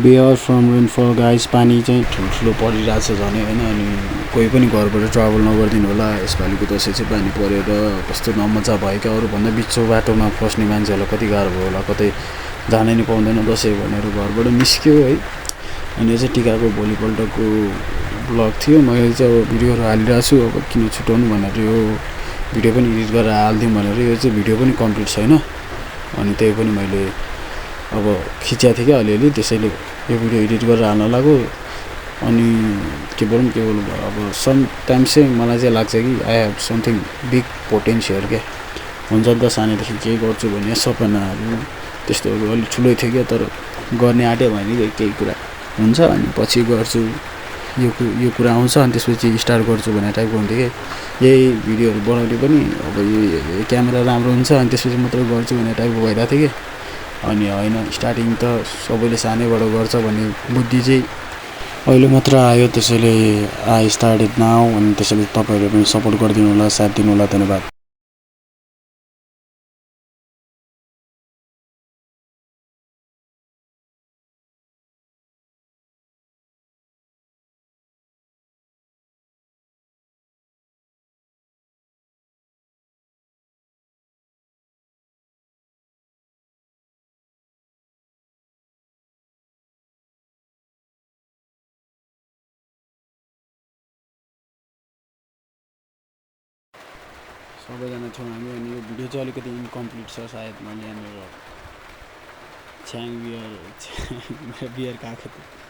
Bare from rainfall guys. पानी चाहिँ ठुल्ठुलो परिरहेछ झनै हैन। अनि कोही पनि घरबाट ट्राभल नगरिदिनु होला। यसपालिको दसैँ चाहिँ पानी परेर कस्तो नमजा भयो क्या। अरूभन्दा बिचो बाटोमा फस्ने मान्छेहरूलाई कति गाह्रो भयो होला। कतै जानै नि पाउँदैन दसैँ भनेर घरबाट निस्क्यो है। अनि यो चाहिँ टिकाको भोलिपल्टको ब्लग थियो। मैले चाहिँ अब भिडियोहरू हालिरहेको छु। अब किन छुटाउनु भनेर यो भिडियो पनि एडिट गरेर हालिदिउँ भनेर। यो चाहिँ भिडियो पनि कम्प्लिट छैन। अनि त्यही पनि मैले अब खिचेको थिएँ क्या अलिअलि, त्यसैले यो भिडियो एडिट गरेर हाल्न लाग्यो। अनि केवल अब समटाइम्स चाहिँ मलाई चाहिँ लाग्छ कि I have something big potential क्या। हुन्छ नि त, सानैदेखि केही गर्छु भन्ने सपनाहरू त्यस्तोहरू अलिक ठुलै थियो क्या। तर गर्ने आँट्यो भने केही कुरा हुन्छ अनि पछि गर्छु, यो कुरा आउँछ अनि त्यसपछि स्टार्ट गर्छु भन्ने टाइपको हुन्थ्यो कि। यही भिडियोहरू बनाउने पनि अब यो क्यामेरा राम्रो हुन्छ अनि त्यसपछि मात्रै गर्छु भन्ने टाइपको भइरहेको थियो कि। अनि होइन, स्टार्टिङ त सबैले सानैबाट गर्छ भन्ने बुद्धि चाहिँ अहिले मात्र आयो। त्यसैले आई स्टार्टेड नाउ। अनि त्यसैले तपाईँहरूले पनि सपोर्ट गरिदिनु होला, साथ दिनु होला। धन्यवाद। सबैजना थियौँ हामी। अनि यो भिडियो चाहिँ अलिकति इन्कम्प्लिट छ सायद। मैले यहाँनिर बियर खाएको थिएँ।